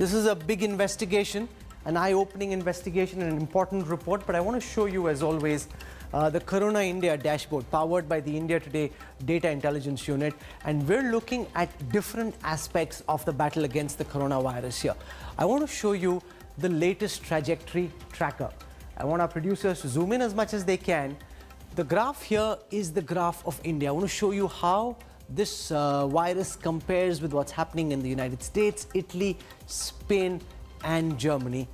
This is a big investigation, an eye-opening investigation and an important report, but I want to show you, as always, the Corona India dashboard powered by the India Today Data Intelligence Unit, and we're looking at different aspects of the battle against the coronavirus here. I want to show you the latest trajectory tracker. I want our producers to zoom in as much as they can. The graph here is the graph of India. I want to show you how this virus compares with what's happening in the United States, Italy, Spain and Germany.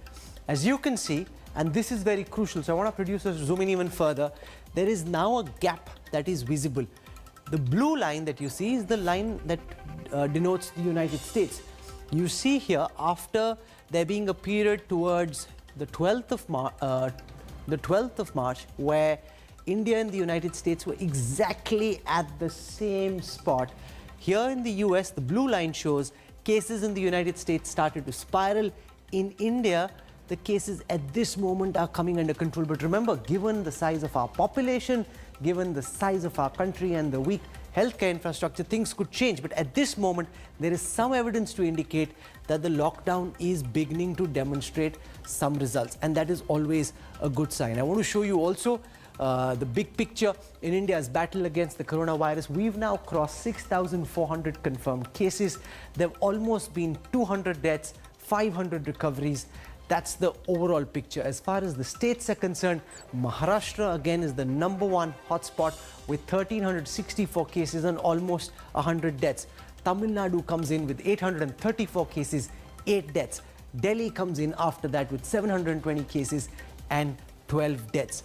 As you can see, and this is very crucial, so I want our producers to zoom in even further, there is now a gap that is visible. The blue line that you see is the line that denotes the United States. You see here, after there being a period towards the 12th of March, where India and the United States were exactly at the same spot. Here in the US, the blue line shows cases in the United States started to spiral. In India, the cases at this moment are coming under control. But remember, given the size of our population, given the size of our country and the weak healthcare infrastructure, things could change. But at this moment, there is some evidence to indicate that the lockdown is beginning to demonstrate some results. And that is always a good sign. I want to show you also the big picture in India's battle against the coronavirus. We've now crossed 6,400 confirmed cases. There have almost been 200 deaths, 500 recoveries. That's the overall picture. As far as the states are concerned, Maharashtra again is the #1 hotspot with 1,364 cases and almost 100 deaths. Tamil Nadu comes in with 834 cases, 8 deaths. Delhi comes in after that with 720 cases and 12 deaths.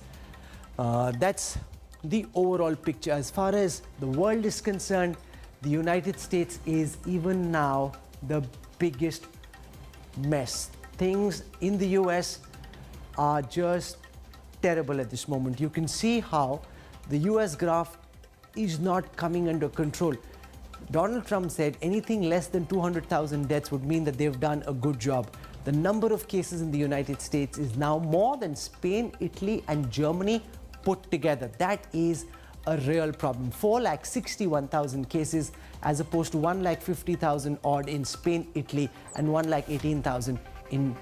That's the overall picture. As far as the world is concerned, the United States is even now the biggest mess. Things in the US are just terrible at this moment. You can see how the US graph is not coming under control. Donald Trump said anything less than 200,000 deaths would mean that they've done a good job. The number of cases in the United States is now more than Spain, Italy and Germany put together. That is a real problem. 4,61,000 cases as opposed to 1,50,000 odd in Spain, Italy and 1,18,000 in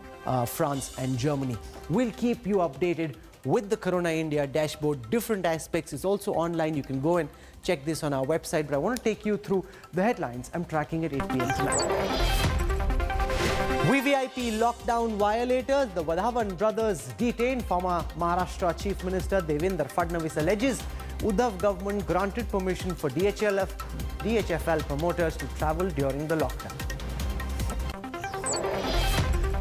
France and Germany. We'll keep you updated with the Corona India dashboard. Different aspects is also online. You can go and check this on our website. But I want to take you through the headlines I'm tracking at 8 p.m. tonight. VVIP lockdown violators. The Wadhawan brothers detained. Former Maharashtra Chief Minister Devendra Fadnavis alleges Uddhav government granted permission for DHFL promoters to travel during the lockdown.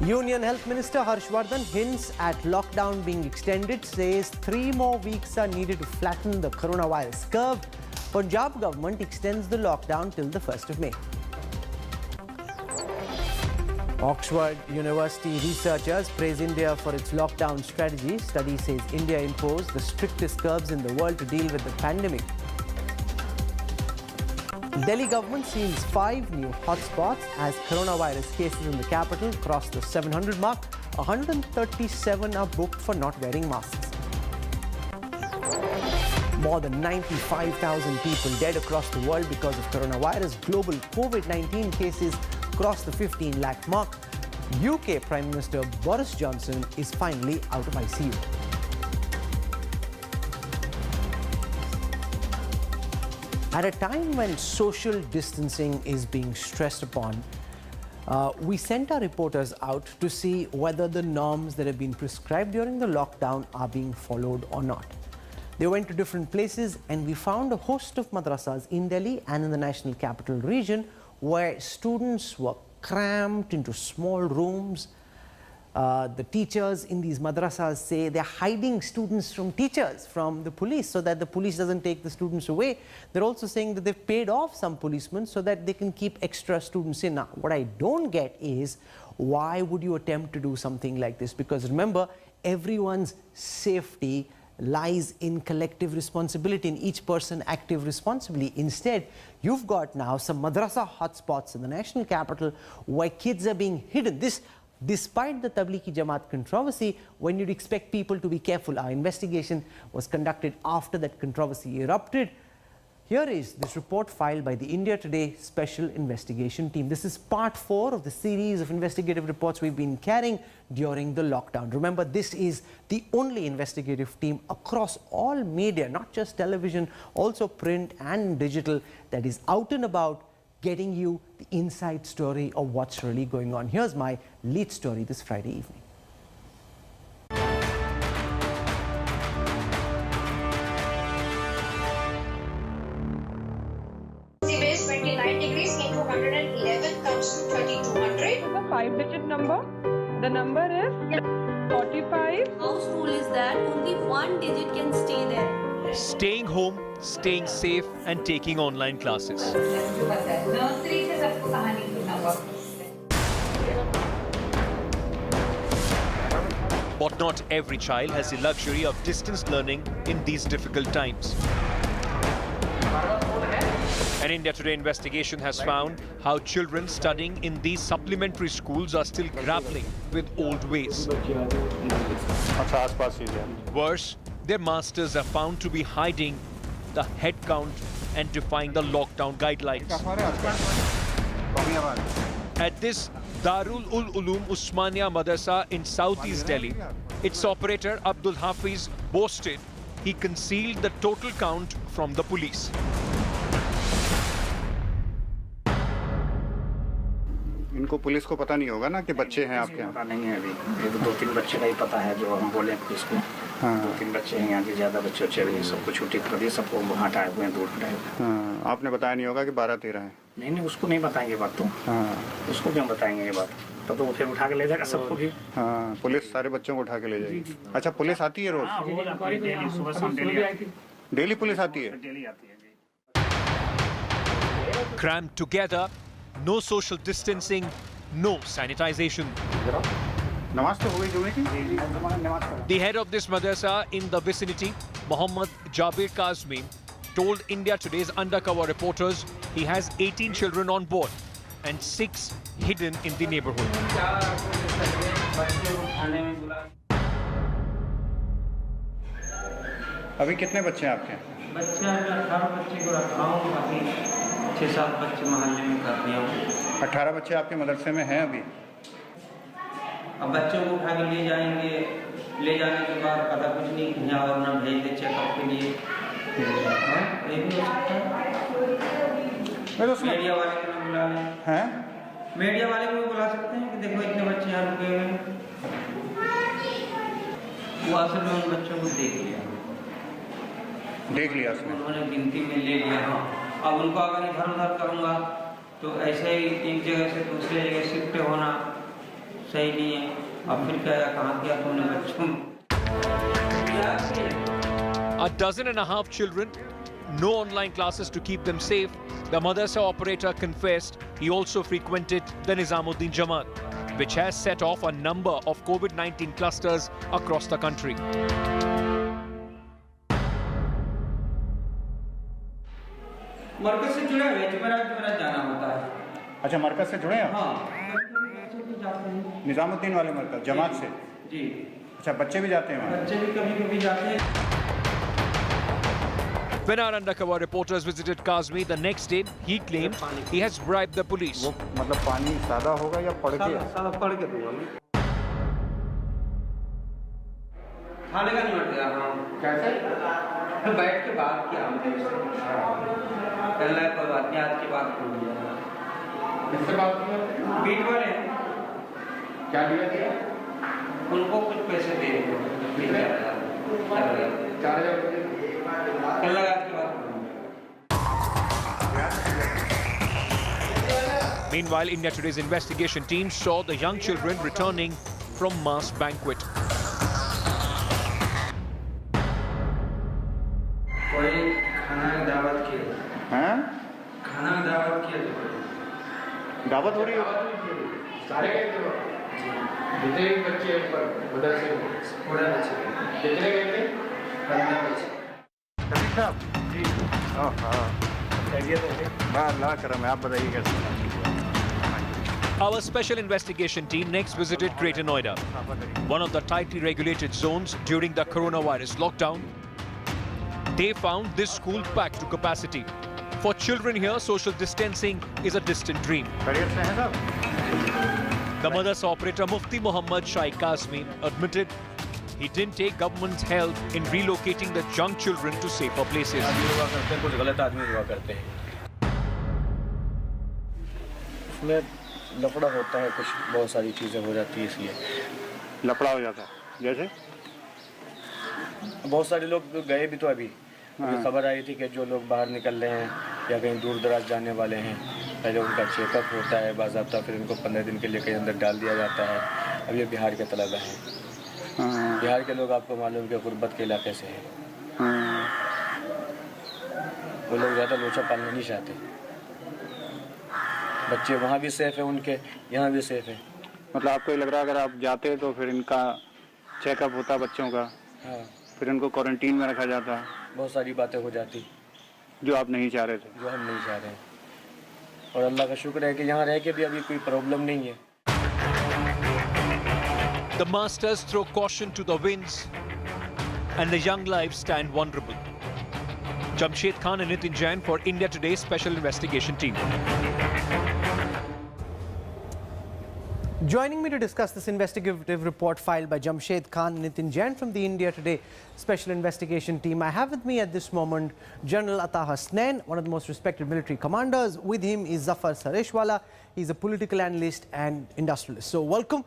Union Health Minister Harshvardhan hints at lockdown being extended, says 3 more weeks are needed to flatten the coronavirus curve. Punjab government extends the lockdown till the 1st of May. Oxford University researchers praise India for its lockdown strategy. Study says India imposed the strictest curbs in the world to deal with the pandemic. Delhi government seals 5 new hotspots as coronavirus cases in the capital cross the 700 mark. 137 are booked for not wearing masks. More than 95,000 people dead across the world because of coronavirus. Global COVID-19 cases cross the 15 lakh mark. UK Prime Minister Boris Johnson is finally out of ICU. At a time when social distancing is being stressed upon, we sent our reporters out to see whether the norms that have been prescribed during the lockdown are being followed or not. They went to different places and we found a host of madrasas in Delhi and in the national capital region where students were cramped into small rooms. The teachers in these madrasas say they're hiding students from teachers, from the police, so that the police doesn't take the students away. They're also saying that they've paid off some policemen so that they can keep extra students in. Now, what I don't get is, why would you attempt to do something like this? Because remember, everyone's safety lies in collective responsibility, in each person active responsibly. Instead, you've got now some madrasa hotspots in the national capital where kids are being hidden. This, despite the Tablighi Jamaat controversy, when you'd expect people to be careful. Our investigation was conducted after that controversy erupted. Here is this report filed by the India Today Special Investigation Team. This is part 4 of the series of investigative reports we've been carrying during the lockdown. Remember, this is the only investigative team across all media, not just television, also print and digital, that is out and about getting you the inside story of what's really going on. Here's my lead story this Friday evening. Into 111 comes to 3200. It's a 5-digit number. The number is 45. House rule is that only one digit can stay there. Staying home, staying safe and taking online classes. But not every child has the luxury of distance learning in these difficult times. An India Today investigation has found how children studying in these supplementary schools are still grappling with old ways. Worse, their masters are found to be hiding the head count and defying the lockdown guidelines. At this Darul-ul-Uloom Usmania Madrasa in southeast Delhi, its operator Abdul Hafeez boasted he concealed the total count from the police. इनको police को पता नहीं होगा ना कि बच्चे हैं आपके यहाँ? पता नहीं है अभी, ये तो 2-3 बच्चे का ही पता है जो हम बोले पुलिस को। हाँ। 2-3 बच्चे हैं यहाँ के, ज़्यादा बच्चे भी नहीं, सबको छुट्टी कर दी, सबको हटाए हुए हैं, दूर हटाए हुए। हाँ, आपने बताया नहीं होगा कि 12-13 हैं? नहीं, उसको नहीं बताएंगे बात तो। हाँ। उसको क्यों बताएंगे ये बात? तब तो वो फिर उठा के ले जाएगा सबको भी। हाँ, पुलिस सारे बच्चों को उठा के ले जाएगी। अच्छा, पुलिस आती है रोज? डेली, सुबह शाम डेली पुलिस आती है? डेली आती है। Crammed together, no social distancing, no sanitization. The head of this madrasa in the vicinity, Mohammad Jabir Kazmi, told India Today's Undercover reporters he has 18 children on board and 6 hidden in the neighborhood. अभी कितने बच्चे हैं आपके? बच्चे 18 बच्चे को रखा हूँ, बाकी 6-7 बच्चे मोहल्ले में कर दिया हूँ। 18 बच्चे आपके मदरसे में हैं अभी? अब बच्चों को उठा के ले जाएंगे, ले जाने के बाद पता कुछ नहीं यहाँ और ना भेज दे चेकअप के लिए। ये भी हो सकता है। मीडिया वाले को ना बुला लें। हैं? मीडिया वाले को बुला सकते हैं कि देखो इतने बच्चे यहाँ रुके हुए हैं। वो असल में उन बच्चों को देख लिया उसने, उन्होंने गिनती में ले लिया। हाँ, अब उनको अगर इधर उधर करूँगा तो ऐसे ही एक जगह से दूसरी जगह शिफ्ट होना सही नहीं है। अब फिर क्या कहाँ किया तुमने बच्चों? A dozen and a half children, no online classes to keep them safe. The madrasa operator confessed he also frequented the Nizamuddin Jamaat, which has set off a number of COVID-19 clusters across the country. मरकज से जुड़े हुए जुमेरात जाना होता है। अच्छा, मरकज से जुड़े हैं? हाँ, निजामुद्दीन वाले मरकज जमात से? जी। अच्छा, बच्चे भी जाते हैं वहाँ? बच्चे भी कभी-कभी जाते हैं। When our undercover reporters visited Kazmi the next day, he claimed he has bribed the police. वो मतलब पानी सादा होगा या पड़ के? सादा पड़ के दूंगा मैं। खाने का नहीं मर गया। हाँ। कैसे? तो बैठ के बात किया हमने उससे। अल्लाह कोई बात नहीं, आज की बात कर लिया। किससे बात किया? बीट वाले हैं। क्या दिया? उनको कुछ पैसे दे दिए। 4,000 Meanwhile, India Today's investigation team saw the young children returning from mass banquet. दावत हो रही है? सारे जितने भी बच्चे मदरसे में पूरे बच्चे कितने गए थे? 15 बच्चे। जी। अल्लाह करम है, आप बताइए कैसे? Our special investigation team next visited Greater Noida, one of the tightly regulated zones during the coronavirus lockdown. They found this school packed to capacity. For children here, social distancing is a distant dream. The madrasa operator Mufti Muhammad Shaikh Kazmi admitted he didn't take government's help in relocating the young children to safer places. उसमें लफड़ा होता है, कुछ बहुत सारी चीज़ें हो जाती है, इसलिए लफड़ा हो जाता है। जैसे बहुत सारे लोग गए भी तो अभी खबर आई थी कि जो लोग बाहर निकल रहे हैं या कहीं दूर दराज जाने वाले हैं, पहले उनका चेकअप होता है बाज़ाब्ता, फिर उनको 15 दिन के लिए कहीं अंदर डाल दिया जाता है। अब ये बिहार के तलबा हैं, बिहार के लोग आपको मालूम कि गुर्बत के इलाके से हैं, वो लोग ज़्यादा लोचा पालना नहीं चाहते। बच्चे वहाँ भी सेफ है उनके, यहाँ भी सेफ है। मतलब आपको लग रहा है अगर आप जाते तो फिर इनका चेकअप होता बच्चों का, हाँ, फिर इनको क्वारंटीन में रखा जाता, बहुत सारी बातें हो जाती जो आप नहीं चाह रहे थे, जो हम नहीं चाह रहे हैं। और अल्लाह का शुक्र है कि यहाँ रह के भी अभी कोई प्रॉब्लम नहीं है। The masters throw caution to the winds and the young lives stand vulnerable. Jamshed Khan and Nitin Jain for India Today Special Investigation Team. Joining me to discuss this investigative report filed by Jamshed Khan and Nitin Jain from the India Today Special Investigation Team, I have with me at this moment General Abdul Hafeez, one of the most respected military commanders. With him is Zafar Sareshwala. He's a political analyst and industrialist. So welcome,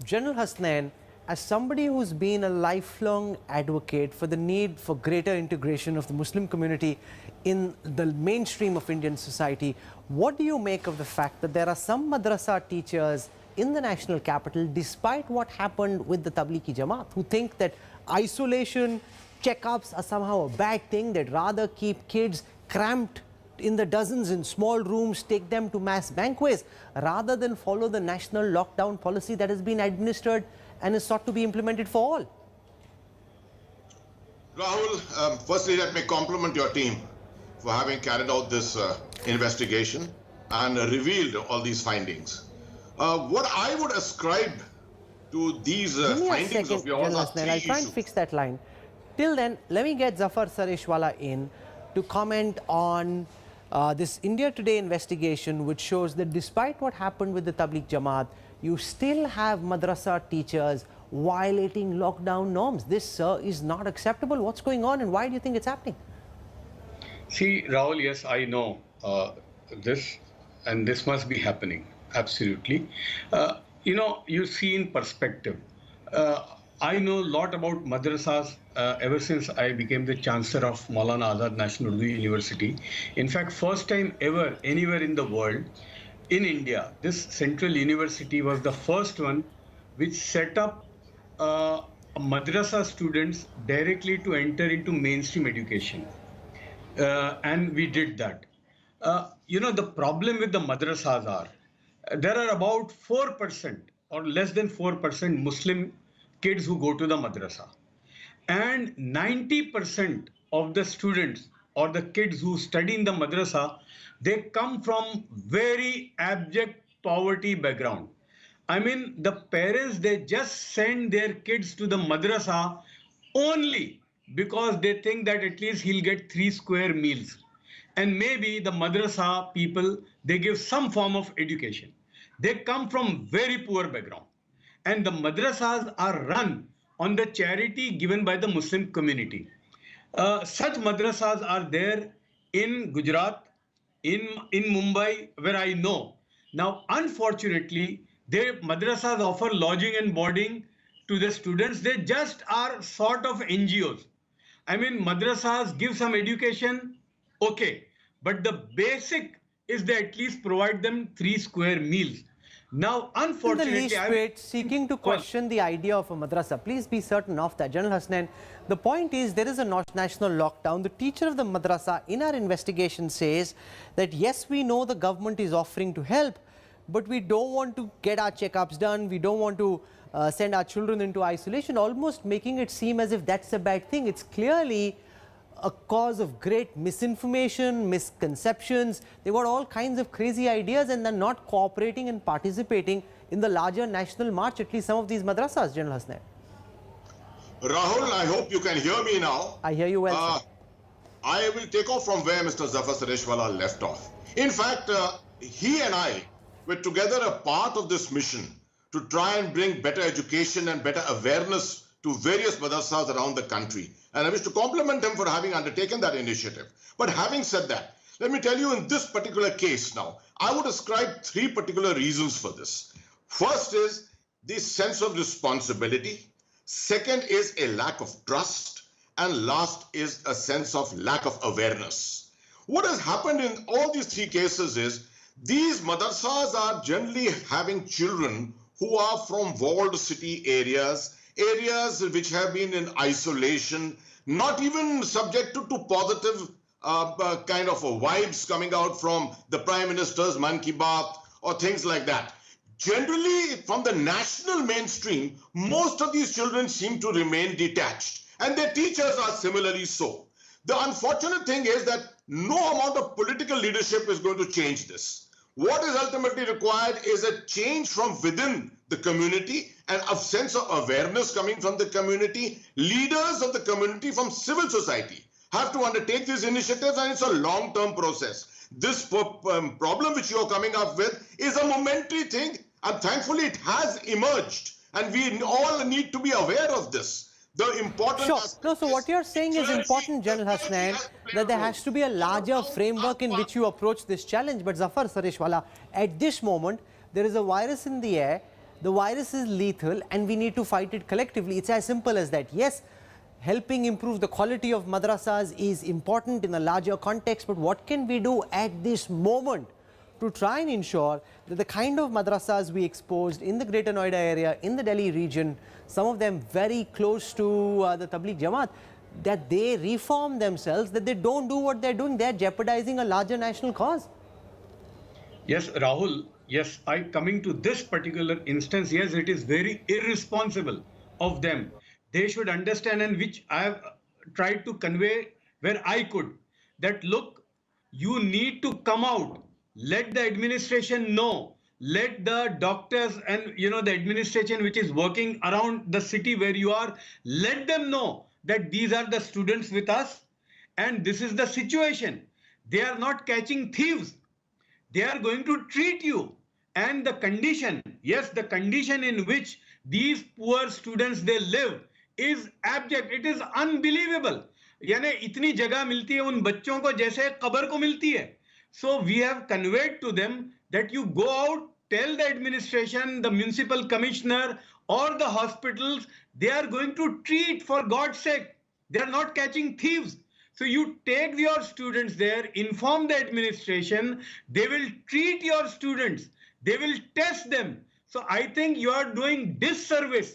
General Hafeez. As somebody who's been a lifelong advocate for the need for greater integration of the Muslim community in the mainstream of Indian society, what do you make of the fact that there are some madrasa teachers in the national capital, despite what happened with the Tablighi Jamaat, who think that isolation, checkups are somehow a bad thing, they'd rather keep kids cramped in the dozens in small rooms, take them to mass banquets, rather than follow the national lockdown policy that has been administered and is sought to be implemented for all? Rahul, firstly, let me compliment your team for having carried out this investigation and revealed all these findings. What I would ascribe to these findings of yours are three I'll try and fix that line. Till then, let me get Zafar Sareshwala in to comment on this India Today investigation, which shows that despite what happened with the Tablighi Jamaat, you still have madrasa teachers violating lockdown norms. This, sir, is not acceptable. What's going on and why do you think it's happening? See, Rahul, yes, I know this, and this must be happening. Absolutely. You know, you see in perspective. I know a lot about madrasas ever since I became the Chancellor of Maulana Azad National Urdu University. In fact, first time ever anywhere in the world, in India, this central university was the first one which set up madrasa students directly to enter into mainstream education. And we did that. You know, the problem with the madrasas are, there are about 4% or less than 4% Muslim kids who go to the madrasa. And 90% of the students or the kids who study in the madrasa, they come from very abject poverty background. I mean, the parents, they just send their kids to the madrasa only because they think that at least he'll get 3 square meals. And maybe the madrasa people, they give some form of education. They come from very poor background. And the madrasas are run on the charity given by the Muslim community. Such madrasas are there in Gujarat, in Mumbai, where I know. Now, unfortunately, their madrasas offer lodging and boarding to the students. They just are sort of NGOs. I mean, madrasas give some education, okay. But the basic is they at least provide them 3 square meals. Now, unfortunately, the least seeking to question the idea of a madrasa. Please be certain of that. General Hafeez, the point is there is a national lockdown. The teacher of the madrasa in our investigation says that yes, we know the government is offering to help, but we don't want to get our checkups done. We don't want to send our children into isolation, almost making it seem as if that's a bad thing. It's clearly a cause of great misinformation, misconceptions. They've got all kinds of crazy ideas and they're not cooperating and participating in the larger national march, at least some of these madrasas, General Hafeez. Rahul, I hope you can hear me now. I hear you well, sir. I will take off from where Mr. Zafar Sareshwala left off. In fact, he and I were together a part of this mission to try and bring better education and better awareness to various madrasas around the country. And I wish to compliment him for having undertaken that initiative. But having said that, let me tell you in this particular case now, I would ascribe three particular reasons for this. First is this sense of responsibility. Second is a lack of trust. And last is a sense of lack of awareness. What has happened in all these three cases is these madrasas are generally having children who are from walled city areas, areas which have been in isolation, not even subjected to positive kind of vibes coming out from the Prime Minister's Man Ki Baat or things like that. Generally, from the national mainstream, most of these children seem to remain detached. And their teachers are similarly so. The unfortunate thing is that no amount of political leadership is going to change this. What is ultimately required is a change from within the community and a sense of awareness coming from the community. Leaders of the community from civil society have to undertake these initiatives, and it's a long-term process. This problem which you are coming up with is a momentary thing, and thankfully it has emerged, and we all need to be aware of this. The important no, so what you're saying is important, General Hasnain, that there has to be a larger framework in which you approach this challenge. But Zafar Sareshwala, at this moment, there is a virus in the air, the virus is lethal, and we need to fight it collectively. It's as simple as that. Yes, helping improve the quality of madrasas is important in a larger context, but what can we do at this moment to try and ensure that the kind of madrasas we exposed in the Greater Noida area, in the Delhi region, some of them very close to the Tablighi Jamaat, that they reform themselves, that they don't do what they're doing. They're jeopardizing a larger national cause. Yes, Rahul, yes, coming to this particular instance, yes, it is very irresponsible of them. They should understand, and which I have tried to convey where I could, that look, you need to come out. Let the administration know, let the doctors and the administration which is working around the city where you are, let them know that these are the students with us and this is the situation. They are not catching thieves. They are going to treat you. And the condition, yes, the condition in which these poor students they live is abject. It is unbelievable. यानी इतनी जगह मिलती है उन बच्चों को जैसे कब्र को मिलती है. So we have conveyed to them that you go out, tell the administration, the municipal commissioner or the hospitals, they are going to treat for God's sake. They are not catching thieves. So you take your students there, inform the administration, they will treat your students, they will test them. So I think you are doing disservice,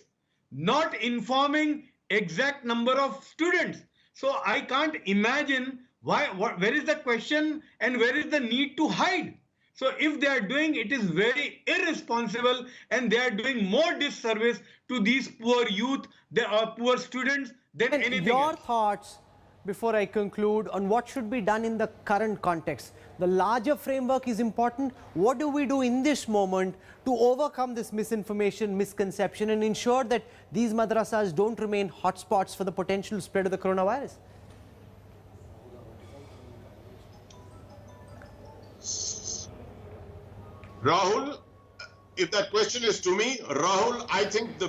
not informing exact number of students. So I can't imagine where is the question and where is the need to hide? So if they are doing it is very irresponsible and they are doing more disservice to these poor youth, poor students than anything Your else. thoughts before I conclude on what should be done in the current context. The larger framework is important. What do we do in this moment to overcome this misinformation, misconception and ensure that these madrasas don't remain hotspots for the potential spread of the coronavirus? Rahul, if that question is to me, Rahul, I think at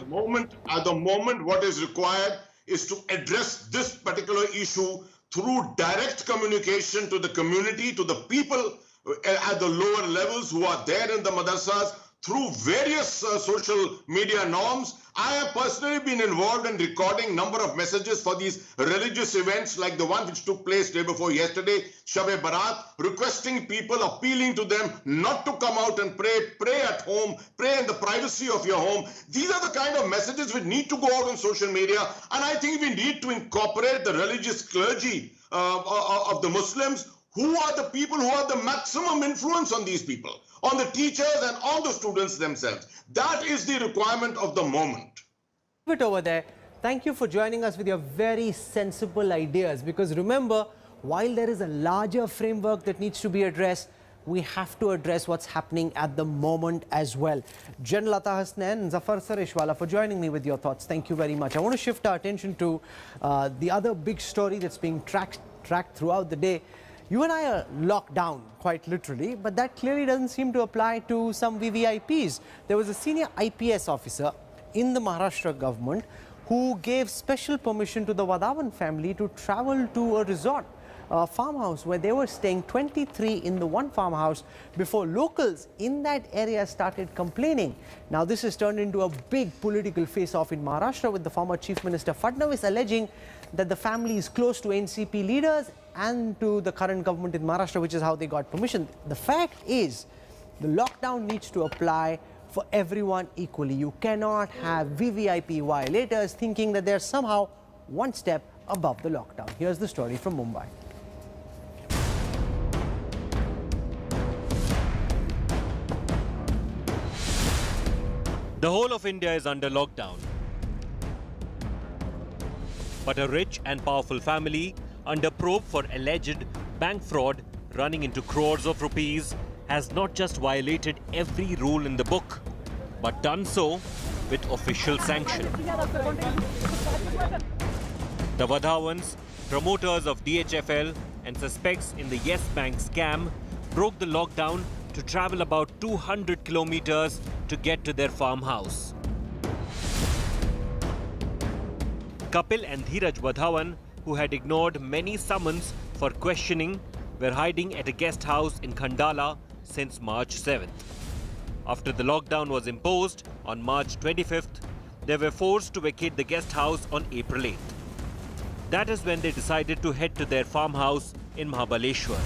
the moment what is required is to address this particular issue through direct communication to the community, to the people at the lower levels who are there in the madrasas, through various social media norms. I have personally been involved in recording number of messages for these religious events like the one which took place day before yesterday, Shab-e-Barat, requesting people, appealing to them not to come out and pray at home, pray in the privacy of your home. These are the kind of messages which need to go out on social media, and I think we need to incorporate the religious clergy of the Muslims, who are the people who have the maximum influence on these people, on the teachers and on the students themselves. That is the requirement of the moment. It over there. Thank you for joining us with your very sensible ideas, because remember, while there is a larger framework that needs to be addressed, we have to address what's happening at the moment as well. General Hasnain and Zafar Sareshwala for joining me with your thoughts. Thank you very much. I want to shift our attention to the other big story that's being tracked tracked throughout the day, you and I are locked down, quite literally, but that clearly doesn't seem to apply to some VVIPs. There was a senior IPS officer in the Maharashtra government who gave special permission to the Vadhavan family to travel to a resort, a farmhouse where they were staying, 23 in the one farmhouse, before locals in that area started complaining. Now this has turned into a big political face-off in Maharashtra, with the former Chief Minister Fadnavis alleging that the family is close to NCP leaders and to the current government in Maharashtra, which is how they got permission. The fact is, the lockdown needs to apply for everyone equally. You cannot have VVIP violators thinking that they're somehow one step above the lockdown. Here's the story from Mumbai. The whole of India is under lockdown. But a rich and powerful family under probe for alleged bank fraud running into crores of rupees has not just violated every rule in the book, but done so with official sanction. The Vadhavans, promoters of DHFL and suspects in the Yes Bank scam, broke the lockdown to travel about 200 kilometers to get to their farmhouse. Kapil and Dheeraj Vadhavan, who had ignored many summons for questioning, were hiding at a guest house in Khandala since March 7th. After the lockdown was imposed on March 25th, they were forced to vacate the guest house on April 8th. That is when they decided to head to their farmhouse in Mahabaleshwar.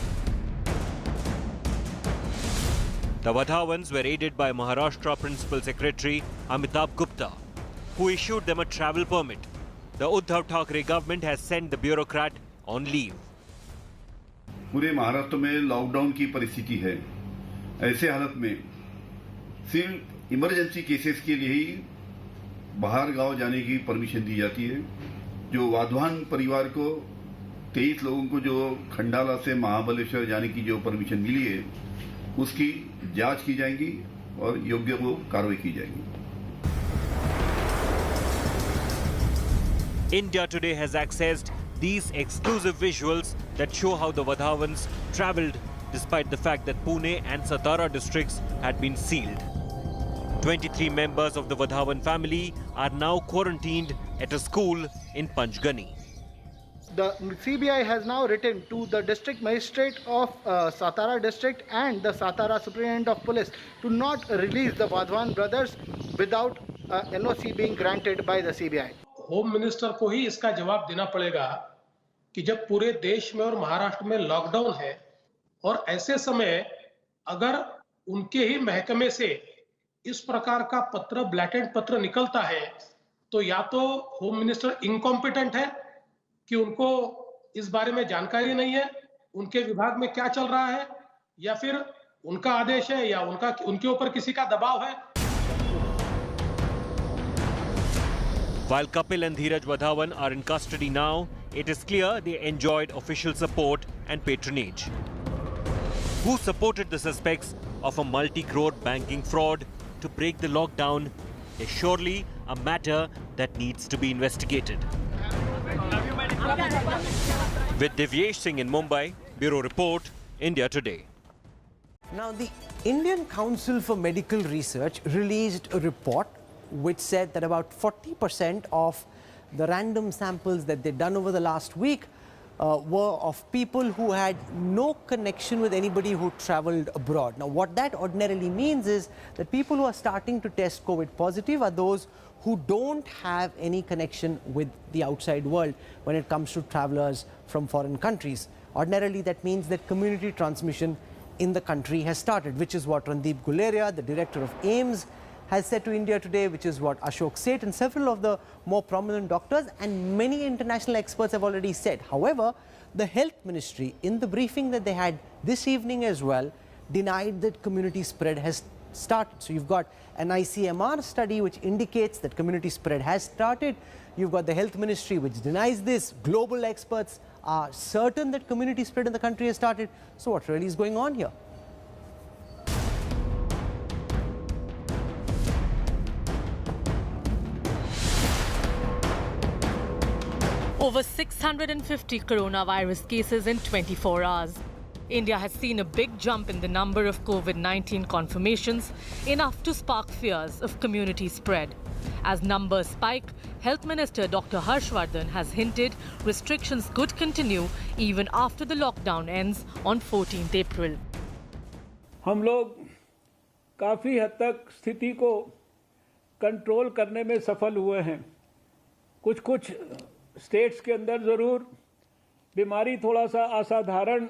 The Vadhavans were aided by Maharashtra Principal Secretary Amitabh Gupta, who issued them a travel permit. The Uddhav Thackeray government has sent the bureaucrat on leave. पूरे महाराष्ट्र में lockdown की परिस्थिति है। ऐसे हालत में सिर्फ emergency cases के लिए ही बाहर गांव जाने की परमिशन दी जाती है। जो वाधवान परिवार को 23 लोगों को जो खंडाला से महाबलेश्वर जाने की जो परमिशन मिली है, उसकी जांच की जाएगी और योग्य को कार्रवाई की जाएगी। India Today has accessed these exclusive visuals that show how the Vadhavans travelled despite the fact that Pune and Satara districts had been sealed. 23 members of the Vadhavan family are now quarantined at a school in Panchgani. The CBI has now written to the district magistrate of Satara district and the Satara superintendent of police to not release the Vadhavan brothers without NOC being granted by the CBI. Home minister को ही इसका जवाब देना पड़ेगा कि जब पूरे देश में और महाराष्ट्र में लॉकडाउन है और ऐसे समय अगर उनके ही महकमे से इस प्रकार का पत्र, ब्लैटेंट पत्र निकलता है, तो या तो होम मिनिस्टर इनकॉम्पिटेंट है कि उनको इस बारे में जानकारी नहीं है, उनके विभाग में क्या चल रहा है, या फिर उनका आदेश है या उनके ऊपर किसी का दबाव है। While Kapil and Dheeraj Vadhavan are in custody now, it is clear they enjoyed official support and patronage. Who supported the suspects of a multi-crore banking fraud to break the lockdown is surely a matter that needs to be investigated. With Divyesh Singh in Mumbai, Bureau Report, India Today. Now, the Indian Council for Medical Research released a report which said that about 40% of the random samples that they'd done over the last week were of people who had no connection with anybody who traveled abroad. Now, what that ordinarily means is that people who are starting to test COVID positive are those who don't have any connection with the outside world when it comes to travelers from foreign countries. Ordinarily, that means that community transmission in the country has started, which is what Randeep Guleria, the director of AIIMS, has said to India Today, which is what Ashok Seth and several of the more prominent doctors and many international experts have already said. However, the health ministry, in the briefing that they had this evening as well, denied that community spread has started. So you've got an ICMR study which indicates that community spread has started. You've got the health ministry which denies this. Global experts are certain that community spread in the country has started. So what really is going on here? Over 650 coronavirus cases in 24 hours. India has seen a big jump in the number of COVID-19 confirmations, enough to spark fears of community spread. As numbers spike, Health Minister Dr. Harshvardhan has hinted restrictions could continue even after the lockdown ends on 14th April. हम लोग काफ़ी हद तक स्थिति को control करने में सफल हुए हैं। कुछ स्टेट्स के अंदर ज़रूर बीमारी थोड़ा सा असाधारण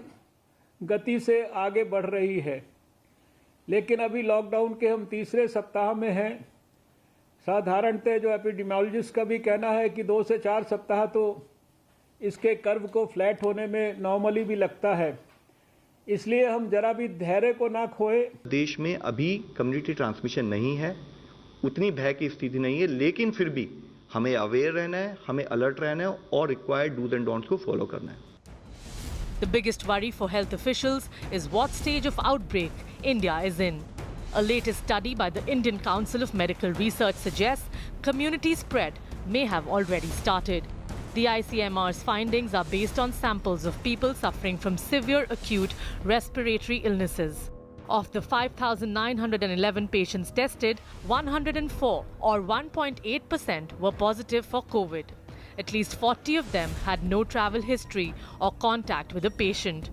गति से आगे बढ़ रही है, लेकिन अभी लॉकडाउन के हम तीसरे सप्ताह में हैं। साधारणतः जो एपिडेमियोलॉजिस्ट का भी कहना है कि 2 से 4 सप्ताह तो इसके कर्व को फ्लैट होने में नॉर्मली भी लगता है, इसलिए हम जरा भी धैर्य को ना खोए। देश में अभी कम्युनिटी ट्रांसमिशन नहीं है, उतनी भय की स्थिति नहीं है, लेकिन फिर भी हमें अवेयर रहना है, हमें अलर्ट रहना है और रिक्वायर्ड डूज एंड डोंट्स को फॉलो करना है। The biggest worry for health officials is what stage of outbreak India is in. A latest study by the Indian Council of Medical Research suggests community spread may have already started. The ICMR's findings are based on samples of people suffering from severe acute respiratory illnesses. Of the 5,911 patients tested, 104 or 1.8% were positive for COVID. At least 40 of them had no travel history or contact with a patient.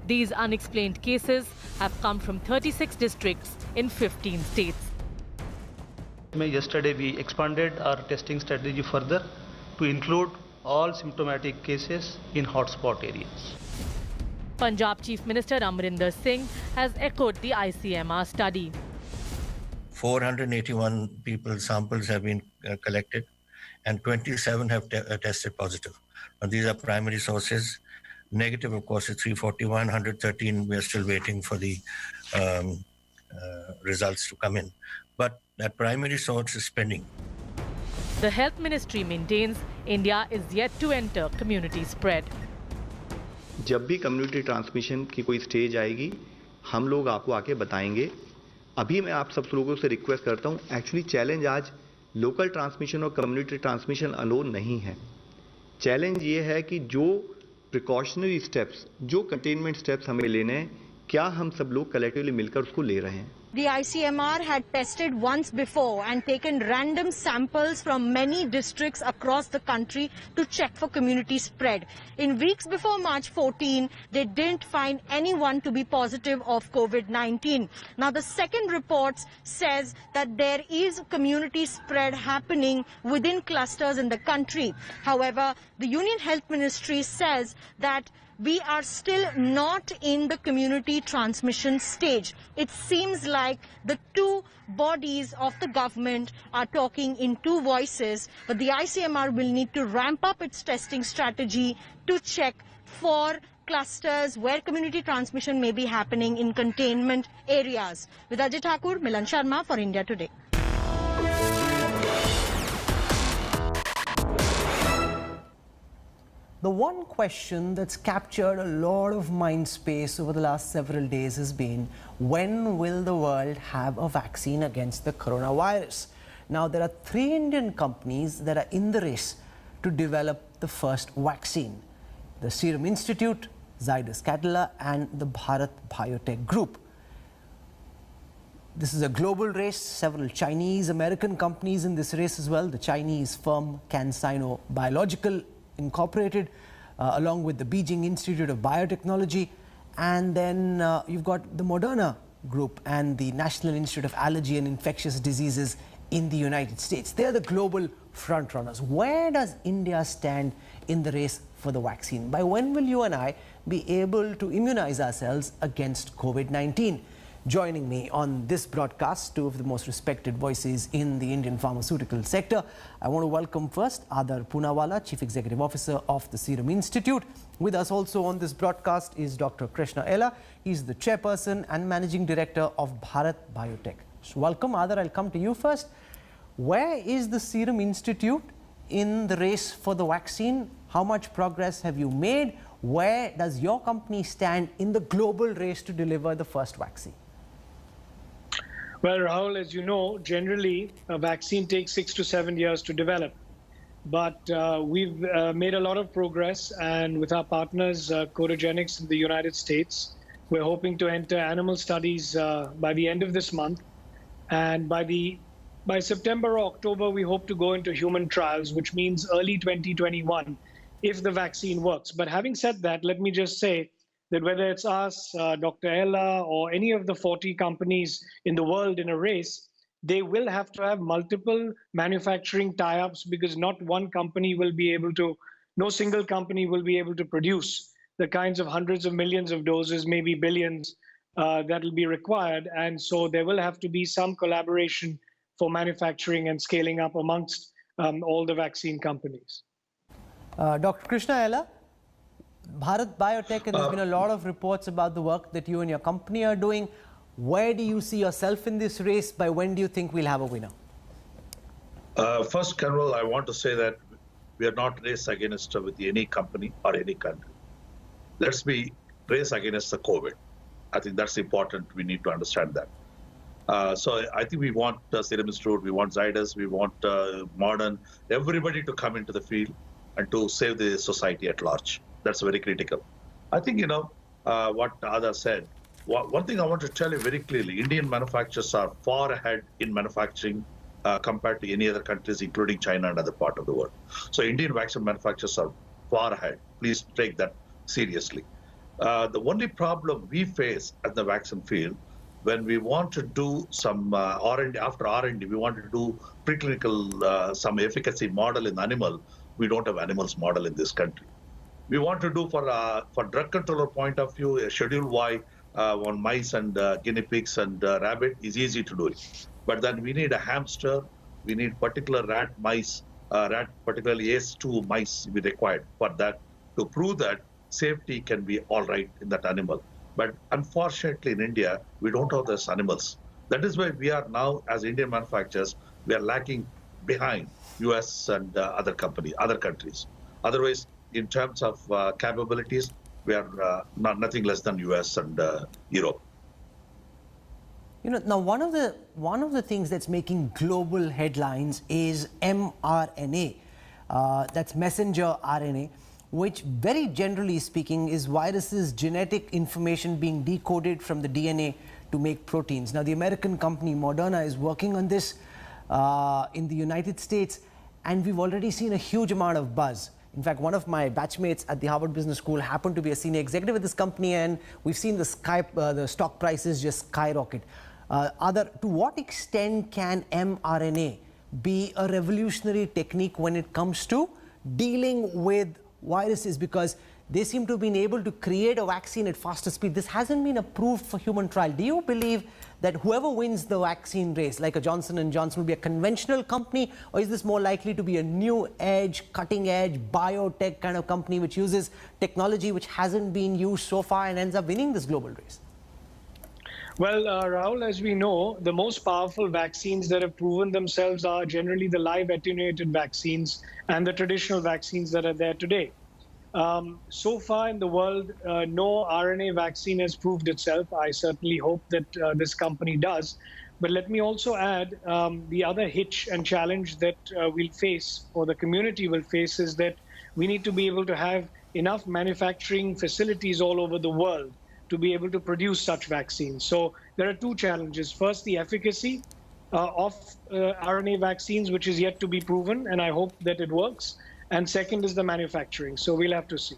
These unexplained cases have come from 36 districts in 15 states. Yesterday we expanded our testing strategy further to include all symptomatic cases in hotspot areas. Punjab Chief Minister Amrinder Singh has echoed the ICMR study. 481 people samples have been collected and 27 have tested positive. Now, these are primary sources. Negative, of course, is 341, 113. We are still waiting for the results to come in. But that primary source is pending. The Health Ministry maintains India is yet to enter community spread. जब भी community transmission की कोई stage आएगी, हम लोग आपको आके बताएंगे। अभी मैं आप सब लोगों से रिक्वेस्ट करता हूं, एक्चुअली चैलेंज आज लोकल ट्रांसमिशन और कम्युनिटी ट्रांसमिशन अलोन नहीं है। चैलेंज ये है कि जो प्रिकॉशनरी स्टेप्स, जो कंटेनमेंट स्टेप्स हमें लेने हैं, क्या हम सब लोग कलेक्टिवली मिलकर उसको ले रहे हैं। The ICMR had tested once before and taken random samples from many districts across the country to check for community spread. In weeks before March 14, they didn't find anyone to be positive of COVID-19. Now, the second report says that there is community spread happening within clusters in the country. However, the Union Health Ministry says that we are still not in the community transmission stage. It seems like the two bodies of the government are talking in two voices, but the ICMR will need to ramp up its testing strategy to check for clusters where community transmission may be happening in containment areas. With Ajay Thakur, Milan Sharma for India Today. The one question that's captured a lot of mind space over the last several days has been, when will the world have a vaccine against the coronavirus? Now, there are 3 Indian companies that are in the race to develop the first vaccine: the Serum Institute, Zydus Cadila, and the Bharat Biotech Group. This is a global race. Several Chinese, American companies in this race as well. The Chinese firm CanSino Biological Incorporated, along with the Beijing Institute of Biotechnology, and then you've got the Moderna Group and the National Institute of Allergy and Infectious Diseases in the United States. They're the global frontrunners. Where does India stand in the race for the vaccine? By when will you and I be able to immunize ourselves against COVID-19? Joining me on this broadcast, 2 of the most respected voices in the Indian pharmaceutical sector. I want to welcome first Adar Poonawala, Chief Executive Officer of the Serum Institute. With us also on this broadcast is Dr. Krishna Ella. He's the Chairperson and Managing Director of Bharat Biotech. So welcome, Adar. I'll come to you first. Where is the Serum Institute in the race for the vaccine? How much progress have you made? Where does your company stand in the global race to deliver the first vaccine? Well, Rahul, as you know, generally a vaccine takes 6 to 7 years to develop. but we've made a lot of progress, and with our partners, Codogenics in the United States, we're hoping to enter animal studies by the end of this month, and by September or October, we hope to go into human trials, which means early 2021, if the vaccine works. But having said that, let me just say that whether it's us, Dr. Ella, or any of the 40 companies in the world in a race, they will have to have multiple manufacturing tie-ups, because not one company will be able to, no single company will be able to produce the kinds of hundreds of millions of doses, maybe billions, that will be required. And so there will have to be some collaboration for manufacturing and scaling up amongst all the vaccine companies. Dr. Krishna Ella, Bharat Biotech, and there's been a lot of reports about the work that you and your company are doing. Where do you see yourself in this race? By when do you think we'll have a winner? First, Colonel, I want to say that we are not race against with any company or any country. Let's be race against the COVID. I think that's important. We need to understand that. So I think we want Serum Institute, we want Zydus, we want Modern, everybody to come into the field and to save the society at large. That's very critical. I think, what Ada said, one thing I want to tell you very clearly, Indian manufacturers are far ahead in manufacturing compared to any other countries, including China and other part of the world. So Indian vaccine manufacturers are far ahead. Please take that seriously. The only problem we face at the vaccine field, when we want to do some R&D, after R&D, we want to do preclinical, some efficacy model in animal, we don't have animals model in this country. We want to do for drug controller point of view, a Schedule Y on mice and guinea pigs and rabbit is easy to do it. But then we need a hamster, we need particular rat mice, particularly ACE2 mice we required for that, to prove that safety can be all right in that animal. But unfortunately in India, we don't have those animals. That is why we are now, as Indian manufacturers, we are lacking behind US and other countries. Otherwise, in terms of capabilities, we are nothing less than US and Europe. Now one of the things that's making global headlines is mRNA, that's messenger RNA, which very generally speaking is viruses' genetic information being decoded from the DNA to make proteins. Now the American company Moderna is working on this in the United States, and we've already seen a huge amount of buzz. In fact, one of my batchmates at the Harvard Business School happened to be a senior executive at this company, and we've seen the stock prices just skyrocket. To what extent can mRNA be a revolutionary technique when it comes to dealing with viruses? Because they seem to have been able to create a vaccine at faster speed. This hasn't been approved for human trial. Do you believe that whoever wins the vaccine race, like a Johnson & Johnson, will be a conventional company, or is this more likely to be a new edge, cutting edge, biotech kind of company which uses technology which hasn't been used so far and ends up winning this global race? Well, Rahul, as we know, the most powerful vaccines that have proven themselves are generally the live attenuated vaccines and the traditional vaccines that are there today. So far in the world, no RNA vaccine has proved itself. I certainly hope that this company does. But let me also add the other hitch and challenge that we'll face, or the community will face, is that we need to be able to have enough manufacturing facilities all over the world to be able to produce such vaccines. So there are two challenges. First, the efficacy of RNA vaccines, which is yet to be proven, and I hope that it works. And second is the manufacturing. So we'll have to see.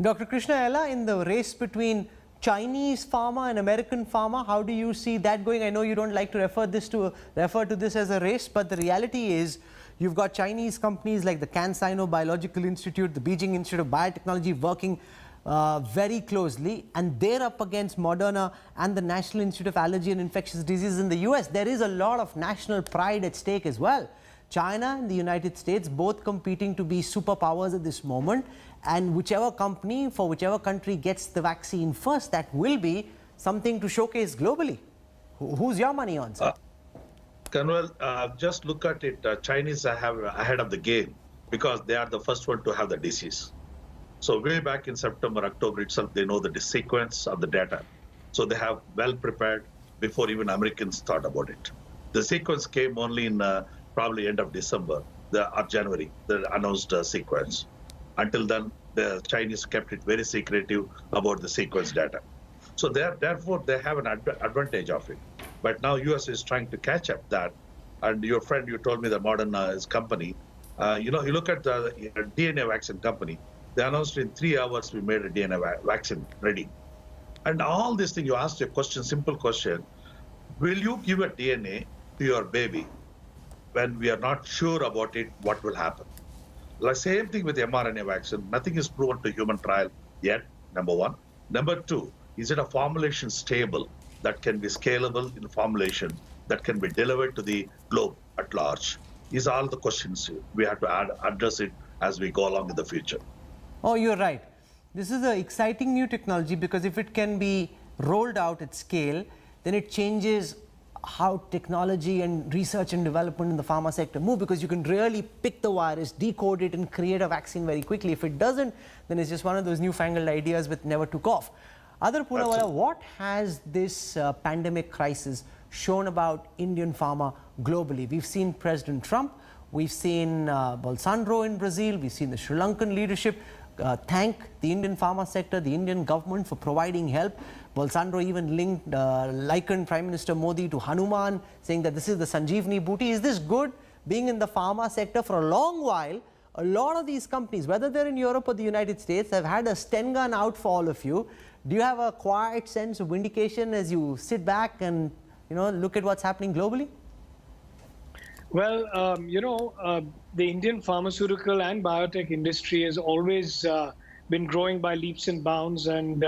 Dr. Krishna Ella, in the race between Chinese pharma and American pharma, how do you see that going? I know you don't like to refer to this as a race, but the reality is you've got Chinese companies like the CanSino Biological Institute, the Beijing Institute of Biotechnology working very closely, and they're up against Moderna and the National Institute of Allergy and Infectious Diseases in the US. There is a lot of national pride at stake as well. China and the United States both competing to be superpowers at this moment, and whichever company for whichever country gets the vaccine first, that will be something to showcase globally. Who's your money on, sir? Kanwal, just look at it. Chinese have ahead of the game because they are the first one to have the disease. So way back in September, October itself, they know the sequence of the data. So they have well prepared before even Americans thought about it. The sequence came only in probably end of December. January, the announced sequence. Until then, the Chinese kept it very secretive about the sequence data. So therefore, they have an advantage of it. But now US is trying to catch up that. And your friend, you told me the Moderna's company, you look at the DNA vaccine company, they announced in 3 hours we made a DNA vaccine ready. And all these things, you asked a question, simple question, will you give a DNA to your baby when we are not sure about it, what will happen? Like same thing with the mRNA vaccine, nothing is proven to human trial yet, number one. Number two, is it a formulation stable that can be scalable in formulation that can be delivered to the globe at large? These are all the questions we have to address it as we go along in the future. Oh, you're right. This is an exciting new technology because if it can be rolled out at scale, then it changes how technology and research and development in the pharma sector move, because you can really pick the virus, decode it and create a vaccine very quickly. If it doesn't, then it's just one of those newfangled ideas which never took off. Adar Poonawalla, what has this pandemic crisis shown about Indian pharma globally? We've seen President Trump, we've seen Bolsonaro in Brazil, we've seen the Sri Lankan leadership thank the Indian pharma sector, the Indian government for providing help. Bolsonaro even likened Prime Minister Modi to Hanuman, saying that this is the Sanjeevani booty. Is this good? Being in the pharma sector for a long while, a lot of these companies, whether they're in Europe or the United States, have had a Sten gun out for all of you. Do you have a quiet sense of vindication as you sit back and look at what's happening globally? Well, the Indian pharmaceutical and biotech industry has always been growing by leaps and bounds, and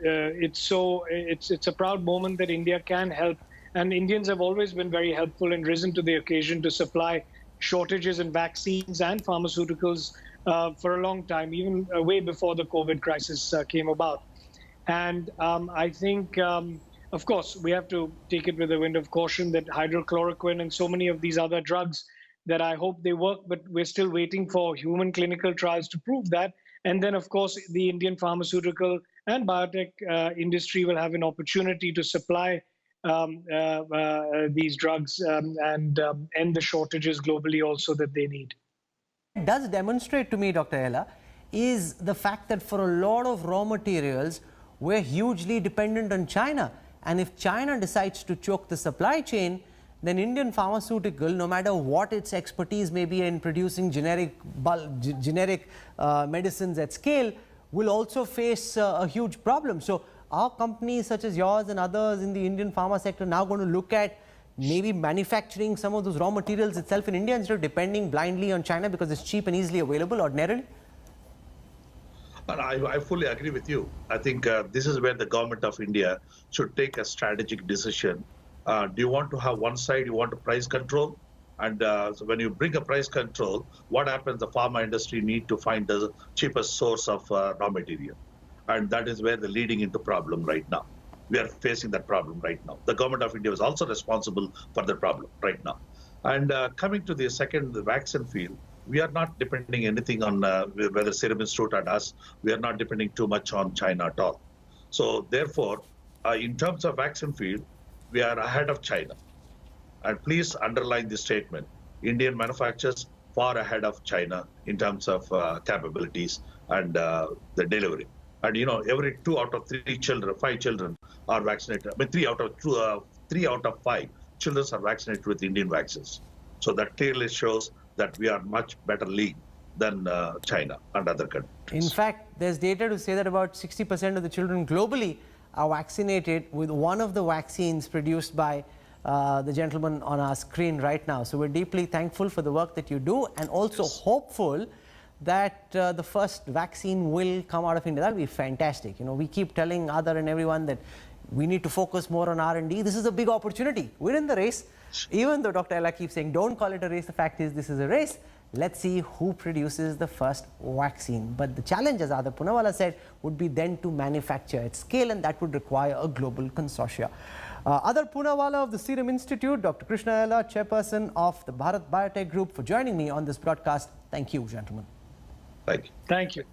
it's a proud moment that India can help. And Indians have always been very helpful and risen to the occasion to supply shortages in vaccines and pharmaceuticals for a long time, even way before the COVID crisis came about. And I think, of course, we have to take it with a wind of caution that hydrochloroquine and so many of these other drugs that I hope they work, but we're still waiting for human clinical trials to prove that. And then, of course, the Indian pharmaceutical and biotech industry will have an opportunity to supply these drugs and end the shortages globally also that they need. It does demonstrate to me, Dr. Ella, is the fact that for a lot of raw materials, we're hugely dependent on China. And if China decides to choke the supply chain, then Indian pharmaceutical, no matter what its expertise may be in producing generic medicines at scale, will also face a huge problem. So are companies such as yours and others in the Indian pharma sector now going to look at maybe manufacturing some of those raw materials itself in India instead of depending blindly on China because it's cheap and easily available ordinarily? And I fully agree with you. I think this is where the government of India should take a strategic decision. Do you want to have one side, you want to price control? And so when you bring a price control, what happens? The pharma industry need to find the cheapest source of raw material. And that is where they're leading into problem right now. We are facing that problem right now. The government of India is also responsible for the problem right now. And coming to the second, the vaccine field, we are not depending anything on whether Serum Institute and us, we are not depending too much on China at all. So therefore, in terms of vaccine field, we are ahead of China. And please underline this statement. Indian manufacturers far ahead of China in terms of capabilities and the delivery. And every 2 out of 3 children, 5 children are vaccinated. I mean, 3 out of 5 children are vaccinated with Indian vaccines. So that clearly shows that we are much better league than China and other countries. In fact, there's data to say that about 60% of the children globally are vaccinated with one of the vaccines produced by the gentleman on our screen right now. So we're deeply thankful for the work that you do and also hopeful that the first vaccine will come out of India. That'll be fantastic. We keep telling Adar and everyone that we need to focus more on R&D. This is a big opportunity. We're in the race. Even though Dr. Ella keeps saying, don't call it a race, the fact is this is a race. Let's see who produces the first vaccine. But the challenge, as Adar Poonawalla said, would be then to manufacture at scale, and that would require a global consortia. Adar Poonawalla of the Serum Institute, Dr. Krishna Ella, chairperson of the Bharat Biotech Group, for joining me on this broadcast. Thank you, gentlemen. Thank you. Thank you.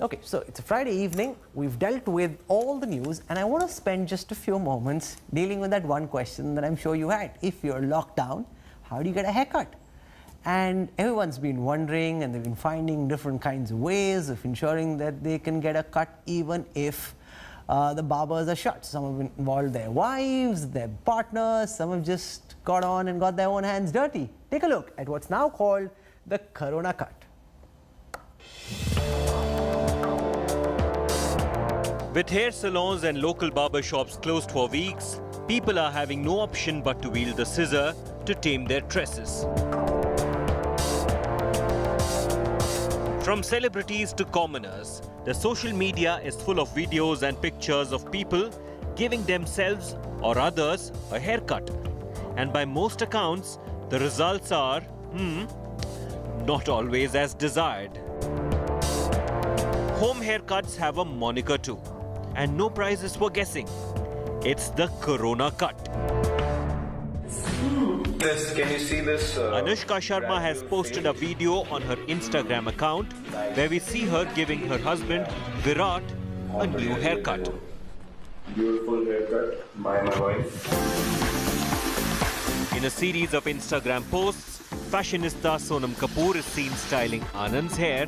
Okay, so it's a Friday evening. We've dealt with all the news, and I want to spend just a few moments dealing with that one question that I'm sure you had. If you're locked down, how do you get a haircut? And everyone's been wondering, and they've been finding different kinds of ways of ensuring that they can get a cut even if the barbers are shut. Some have involved their wives, their partners, some have just got on and got their own hands dirty. Take a look at what's now called the Corona cut. With hair salons and local barber shops closed for weeks, people are having no option but to wield the scissor to tame their tresses. From celebrities to commoners, the social media is full of videos and pictures of people giving themselves or others a haircut. And by most accounts, the results are, not always as desired. Home haircuts have a moniker too, and no prizes for guessing. It's the Corona cut. Can you see this? Anushka Sharma has posted a video on her Instagram account where we see her giving her husband Virat a new haircut. Beautiful haircut by my wife. In a series of Instagram posts, fashionista Sonam Kapoor is seen styling Anand's hair,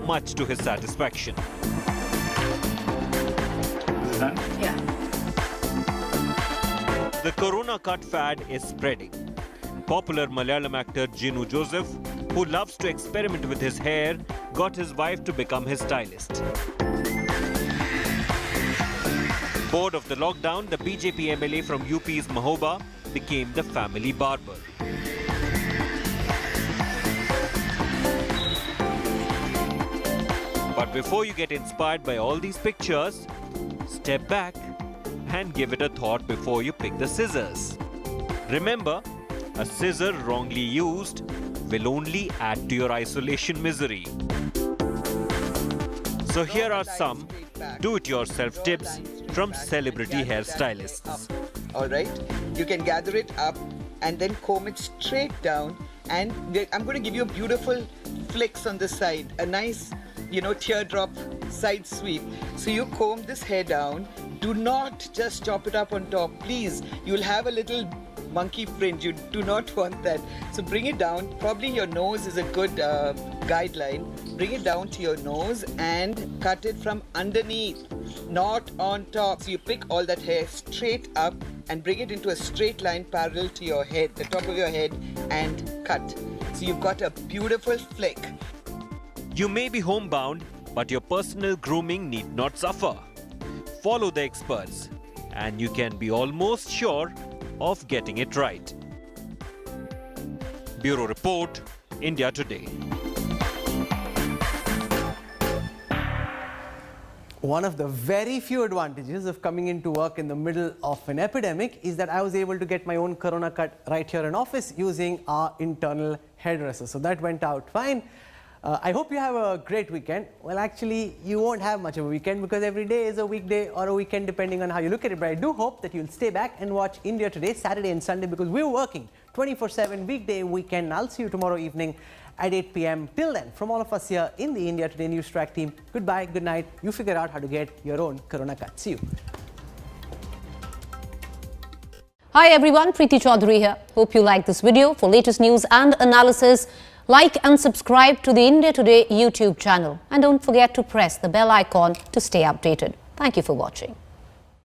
much to his satisfaction. Yeah. The Corona cut fad is spreading. Popular Malayalam actor Jinu Joseph, who loves to experiment with his hair, got his wife to become his stylist. Bored of the lockdown, the BJP MLA from UP's Mahoba became the family barber. But before you get inspired by all these pictures, step back and give it a thought before you pick the scissors. Remember, a scissor wrongly used will only add to your isolation misery. So here are some do-it-yourself tips from celebrity hairstylists. Alright, you can gather it up and then comb it straight down, and I'm going to give you a beautiful flicks on the side, a nice, teardrop side sweep. So you comb this hair down. Do not just chop it up on top, please. You'll have a little monkey fringe. You do not want that. So bring it down. Probably your nose is a good guideline. Bring it down to your nose and cut it from underneath, not on top. So you pick all that hair straight up and bring it into a straight line parallel to your head, the top of your head, and cut. So you've got a beautiful flick. You may be homebound, but your personal grooming need not suffer. Follow the experts, and you can be almost sure of getting it right. Bureau Report, India Today. One of the very few advantages of coming into work in the middle of an epidemic is that I was able to get my own Corona cut right here in office using our internal hairdresser. So that went out fine. I hope you have a great weekend. Well, actually, you won't have much of a weekend because every day is a weekday or a weekend depending on how you look at it. But I do hope that you'll stay back and watch India Today Saturday and Sunday because we're working 24/7 weekday and weekend. I'll see you tomorrow evening at 8 p.m. Till then, from all of us here in the India Today Newstrack team, goodbye, good night. You figure out how to get your own Corona cut. See you. Hi everyone, Preeti Chaudhary here. Hope you like this video. For latest news and analysis, like and subscribe to the India Today YouTube channel. And don't forget to press the bell icon to stay updated. Thank you for watching.